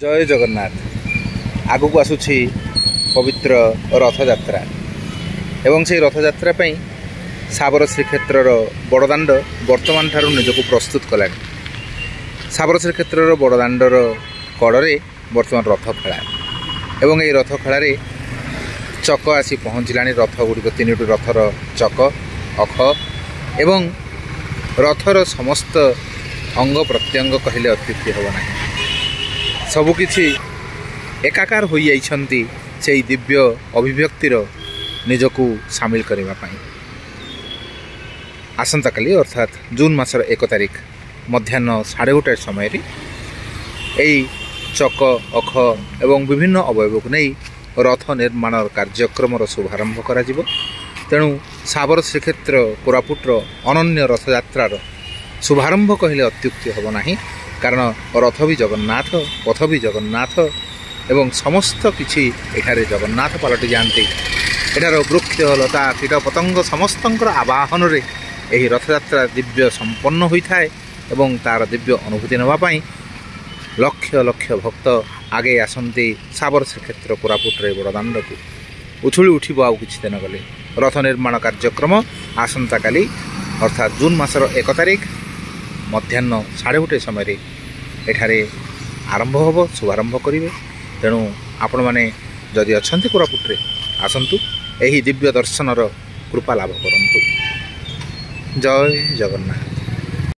जय जगन्नाथ। आगक आसुछि पवित्र रथयात्रा एवं से रथयात्रा साबर श्रीक्षेत्र बड़दाण्ड वर्तमान ठारू निजक प्रस्तुत कला। साबर श्रीक्षेत्र बड़दाण्डर कड़े वर्तमान रथ खेला एवं ये रथ खेल चक आसी पहुँचला। रथ गुड़िक तीनोटी रथर चक अख एवं रथर समस्त अंग प्रत्यंग कहले अत्युक्ति हेब ना। सबकिछि एकाकार हो जाइछन्ति से दिव्य अभिव्यक्तिर निजकू सामिल करने। आसंता काली अर्थात जून मासर 1 तारिख मध्याह्न 1:30 समय यही चक अख एवं विभिन्न अवयव को नहीं रथ निर्माण कार्यक्रम शुभारंभ करा जिवो। तेणु साबर श्रीक्षेत्र कोरापुटर अनन्य रथयात्रार शुभारंभ कहले अत्युक्ति हेब ना। कारण रथ भी जगन्नाथ, पथ भी जगन्नाथ एवं समस्त किछि एठारे जगन्नाथ पलटि जाती। एठार वृक्ष लता कीट पतंग समस्तंकर आवाहन रे एही रथयात्रा दिव्य संपन्न होता है एवं तार दिव्य अनुभूति नापी लक्ष लक्ष भक्त आगे आसती। साबर श्रीक्षेत्र कोरापुटरे बड़दाण्ड को उछुली उठिब। आउ किछि दिन गले रथ निर्माण कार्यक्रम आसंता काली अर्थात जून मासर 1 तारिख मध्याह्न 1:30 समय एठारे आरंभ होब, शुभारंभ करेंगे। तेणु आपण मैंने जदि अच्छा कोरापुटरे आसतु यही दिव्य दर्शनर कृपा लाभ करंतु। जय जगन्नाथ।